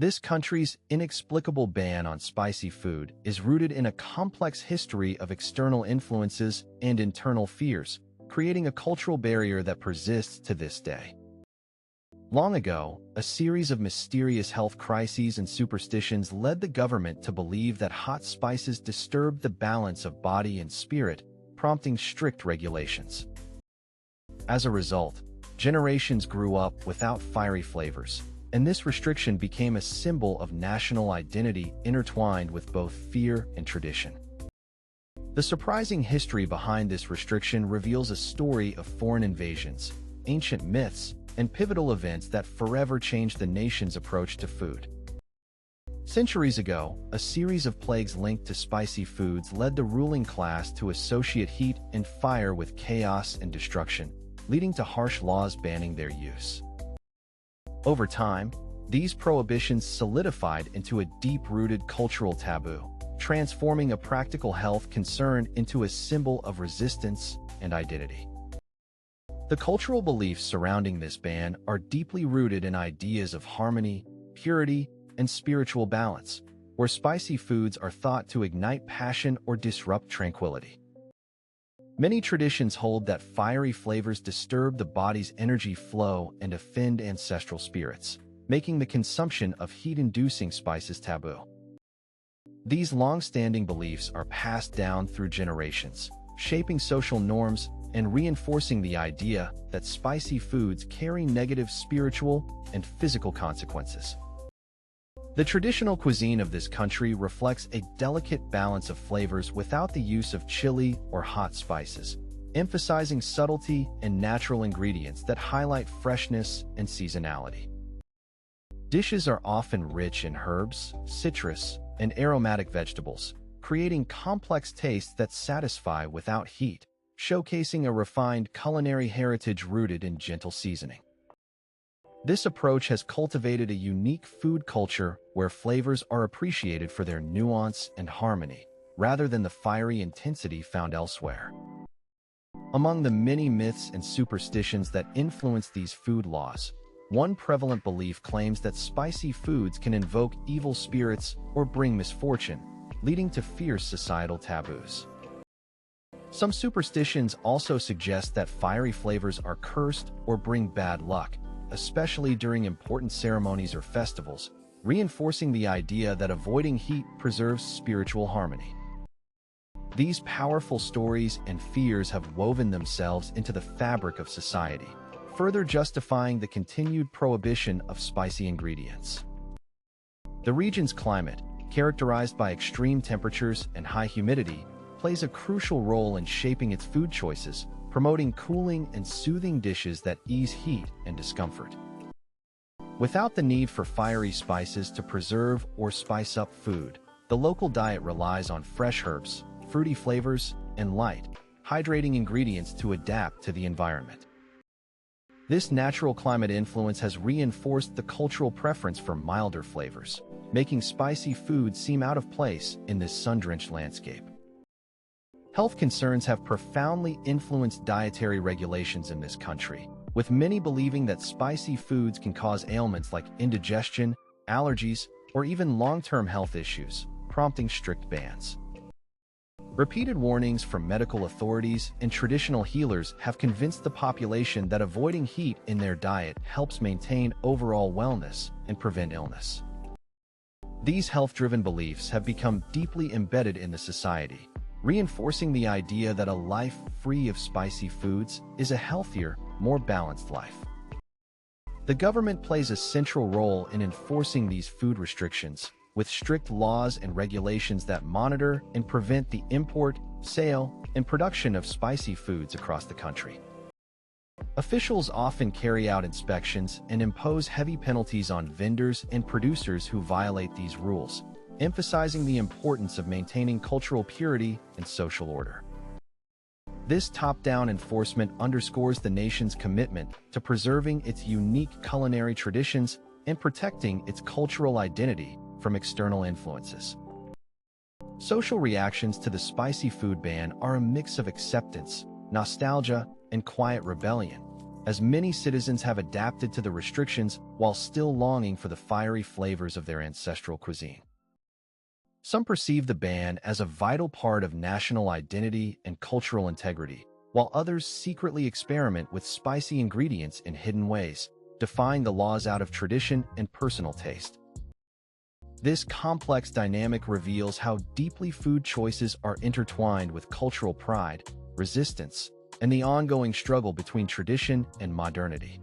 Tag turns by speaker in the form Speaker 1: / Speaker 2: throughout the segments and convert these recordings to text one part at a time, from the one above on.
Speaker 1: This country's inexplicable ban on spicy food is rooted in a complex history of external influences and internal fears, creating a cultural barrier that persists to this day. Long ago, a series of mysterious health crises and superstitions led the government to believe that hot spices disturbed the balance of body and spirit, prompting strict regulations. As a result, generations grew up without fiery flavors, and this restriction became a symbol of national identity intertwined with both fear and tradition. The surprising history behind this restriction reveals a story of foreign invasions, ancient myths, and pivotal events that forever changed the nation's approach to food. Centuries ago, a series of plagues linked to spicy foods led the ruling class to associate heat and fire with chaos and destruction, leading to harsh laws banning their use. Over time, these prohibitions solidified into a deep-rooted cultural taboo, transforming a practical health concern into a symbol of resistance and identity. The cultural beliefs surrounding this ban are deeply rooted in ideas of harmony, purity, and spiritual balance, where spicy foods are thought to ignite passion or disrupt tranquility. Many traditions hold that fiery flavors disturb the body's energy flow and offend ancestral spirits, making the consumption of heat-inducing spices taboo. These long-standing beliefs are passed down through generations, shaping social norms and reinforcing the idea that spicy foods carry negative spiritual and physical consequences. The traditional cuisine of this country reflects a delicate balance of flavors without the use of chili or hot spices, emphasizing subtlety and natural ingredients that highlight freshness and seasonality. Dishes are often rich in herbs, citrus, and aromatic vegetables, creating complex tastes that satisfy without heat, showcasing a refined culinary heritage rooted in gentle seasoning. This approach has cultivated a unique food culture where flavors are appreciated for their nuance and harmony, rather than the fiery intensity found elsewhere. Among the many myths and superstitions that influence these food laws, one prevalent belief claims that spicy foods can invoke evil spirits or bring misfortune, leading to fierce societal taboos. Some superstitions also suggest that fiery flavors are cursed or bring bad luck, especially during important ceremonies or festivals, reinforcing the idea that avoiding heat preserves spiritual harmony. These powerful stories and fears have woven themselves into the fabric of society, further justifying the continued prohibition of spicy ingredients. The region's climate, characterized by extreme temperatures and high humidity, plays a crucial role in shaping its food choices, promoting cooling and soothing dishes that ease heat and discomfort. Without the need for fiery spices to preserve or spice up food, the local diet relies on fresh herbs, fruity flavors, and light, hydrating ingredients to adapt to the environment. This natural climate influence has reinforced the cultural preference for milder flavors, making spicy food seem out of place in this sun-drenched landscape. Health concerns have profoundly influenced dietary regulations in this country, with many believing that spicy foods can cause ailments like indigestion, allergies, or even long-term health issues, prompting strict bans. Repeated warnings from medical authorities and traditional healers have convinced the population that avoiding heat in their diet helps maintain overall wellness and prevent illness. These health-driven beliefs have become deeply embedded in the society, reinforcing the idea that a life free of spicy foods is a healthier, more balanced life. The government plays a central role in enforcing these food restrictions, with strict laws and regulations that monitor and prevent the import, sale, and production of spicy foods across the country. Officials often carry out inspections and impose heavy penalties on vendors and producers who violate these rules, emphasizing the importance of maintaining cultural purity and social order. This top-down enforcement underscores the nation's commitment to preserving its unique culinary traditions and protecting its cultural identity from external influences. Social reactions to the spicy food ban are a mix of acceptance, nostalgia, and quiet rebellion, as many citizens have adapted to the restrictions while still longing for the fiery flavors of their ancestral cuisine. Some perceive the ban as a vital part of national identity and cultural integrity, while others secretly experiment with spicy ingredients in hidden ways, defying the laws out of tradition and personal taste. This complex dynamic reveals how deeply food choices are intertwined with cultural pride, resistance, and the ongoing struggle between tradition and modernity.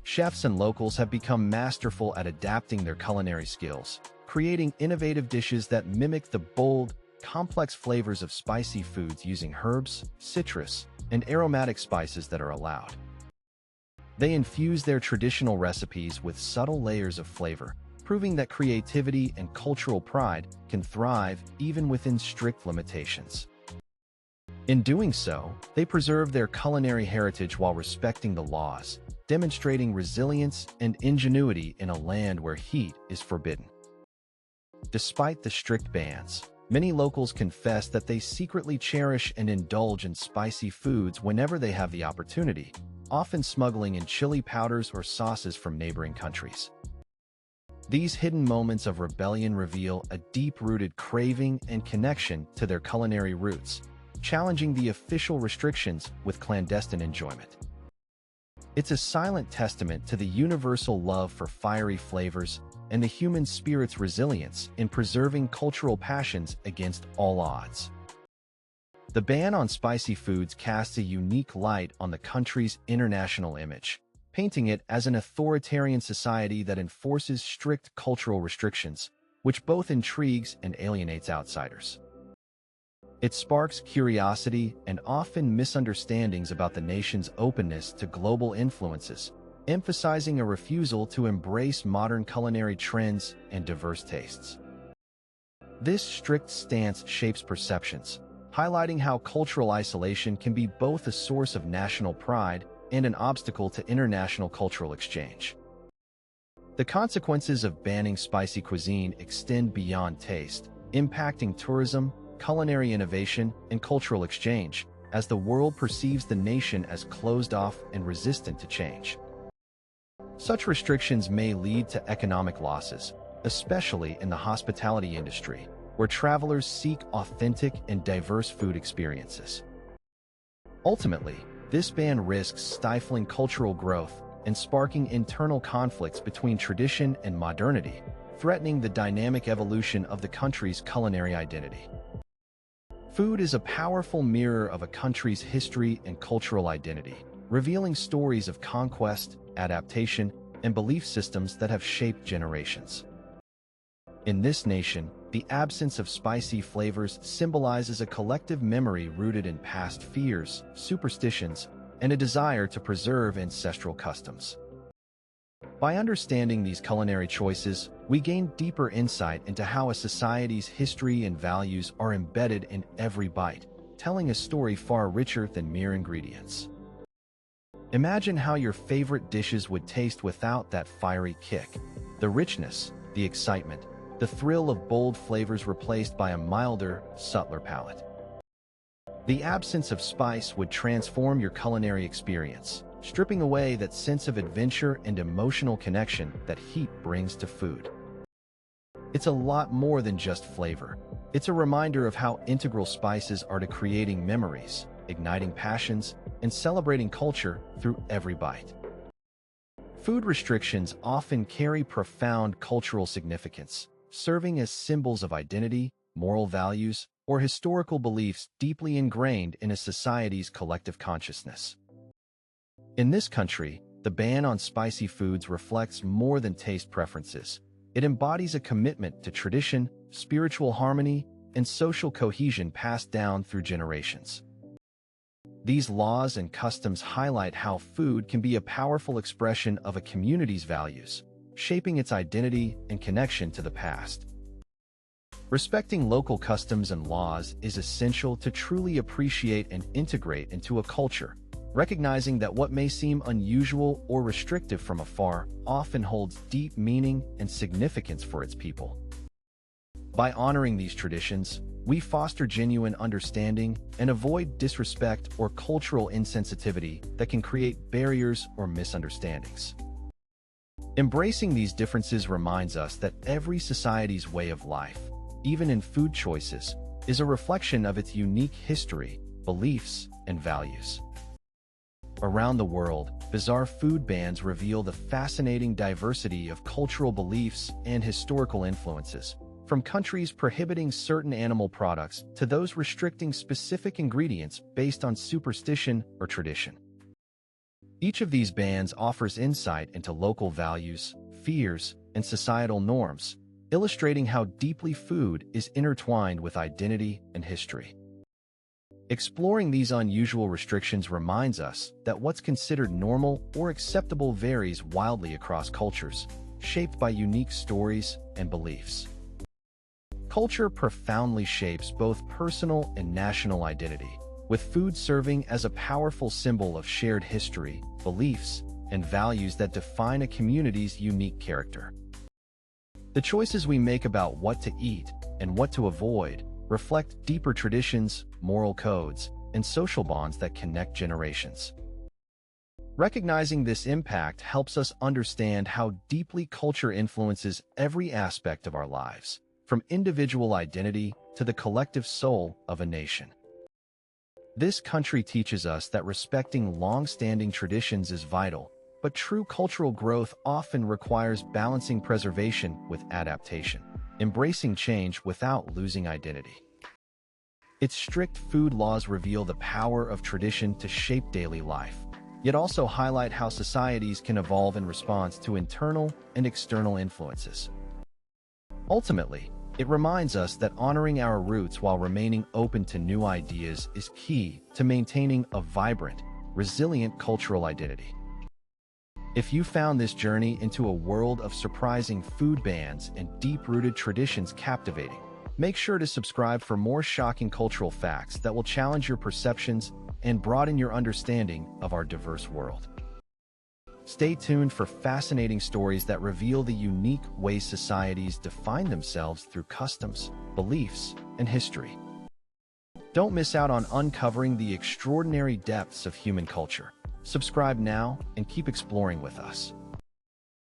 Speaker 1: Chefs and locals have become masterful at adapting their culinary skills, creating innovative dishes that mimic the bold, complex flavors of spicy foods using herbs, citrus, and aromatic spices that are allowed. They infuse their traditional recipes with subtle layers of flavor, proving that creativity and cultural pride can thrive even within strict limitations. In doing so, they preserve their culinary heritage while respecting the laws, demonstrating resilience and ingenuity in a land where heat is forbidden. Despite the strict bans, many locals confess that they secretly cherish and indulge in spicy foods whenever they have the opportunity, often smuggling in chili powders or sauces from neighboring countries. These hidden moments of rebellion reveal a deep-rooted craving and connection to their culinary roots, challenging the official restrictions with clandestine enjoyment. It's a silent testament to the universal love for fiery flavors and the human spirit's resilience in preserving cultural passions against all odds. The ban on spicy foods casts a unique light on the country's international image, painting it as an authoritarian society that enforces strict cultural restrictions, which both intrigues and alienates outsiders. It sparks curiosity and often misunderstandings about the nation's openness to global influences, emphasizing a refusal to embrace modern culinary trends and diverse tastes. This strict stance shapes perceptions, highlighting how cultural isolation can be both a source of national pride and an obstacle to international cultural exchange. The consequences of banning spicy cuisine extend beyond taste, impacting tourism, culinary innovation, and cultural exchange, as the world perceives the nation as closed off and resistant to change. Such restrictions may lead to economic losses, especially in the hospitality industry, where travelers seek authentic and diverse food experiences. Ultimately, this ban risks stifling cultural growth and sparking internal conflicts between tradition and modernity, threatening the dynamic evolution of the country's culinary identity. Food is a powerful mirror of a country's history and cultural identity, revealing stories of conquest, adaptation, and belief systems that have shaped generations. In this nation, the absence of spicy flavors symbolizes a collective memory rooted in past fears, superstitions, and a desire to preserve ancestral customs. By understanding these culinary choices, we gain deeper insight into how a society's history and values are embedded in every bite, telling a story far richer than mere ingredients. Imagine how your favorite dishes would taste without that fiery kick, the richness, the excitement, the thrill of bold flavors replaced by a milder, subtler palate. The absence of spice would transform your culinary experience, stripping away that sense of adventure and emotional connection that heat brings to food. It's a lot more than just flavor. It's a reminder of how integral spices are to creating memories, igniting passions, and celebrating culture through every bite. Food restrictions often carry profound cultural significance, serving as symbols of identity, moral values, or historical beliefs deeply ingrained in a society's collective consciousness. In this country, the ban on spicy foods reflects more than taste preferences. It embodies a commitment to tradition, spiritual harmony, and social cohesion passed down through generations. These laws and customs highlight how food can be a powerful expression of a community's values, shaping its identity and connection to the past. Respecting local customs and laws is essential to truly appreciate and integrate into a culture, recognizing that what may seem unusual or restrictive from afar often holds deep meaning and significance for its people. By honoring these traditions, We foster genuine understanding and avoid disrespect or cultural insensitivity that can create barriers or misunderstandings. Embracing these differences reminds us that every society's way of life, even in food choices, is a reflection of its unique history, beliefs, and values. Around the world, bizarre food bans reveal the fascinating diversity of cultural beliefs and historical influences, from countries prohibiting certain animal products to those restricting specific ingredients based on superstition or tradition. Each of these bans offers insight into local values, fears, and societal norms, illustrating how deeply food is intertwined with identity and history. Exploring these unusual restrictions reminds us that what's considered normal or acceptable varies wildly across cultures, shaped by unique stories and beliefs. Culture profoundly shapes both personal and national identity, with food serving as a powerful symbol of shared history, beliefs, and values that define a community's unique character. The choices we make about what to eat and what to avoid reflect deeper traditions, moral codes, and social bonds that connect generations. Recognizing this impact helps us understand how deeply culture influences every aspect of our lives, from individual identity to the collective soul of a nation. This country teaches us that respecting long-standing traditions is vital, but true cultural growth often requires balancing preservation with adaptation, embracing change without losing identity. Its strict food laws reveal the power of tradition to shape daily life, yet also highlight how societies can evolve in response to internal and external influences. Ultimately, it reminds us that honoring our roots while remaining open to new ideas is key to maintaining a vibrant, resilient cultural identity. If you found this journey into a world of surprising food bans and deep-rooted traditions captivating, make sure to subscribe for more shocking cultural facts that will challenge your perceptions and broaden your understanding of our diverse world. Stay tuned for fascinating stories that reveal the unique ways societies define themselves through customs, beliefs, and history. Don't miss out on uncovering the extraordinary depths of human culture. Subscribe now and keep exploring with us.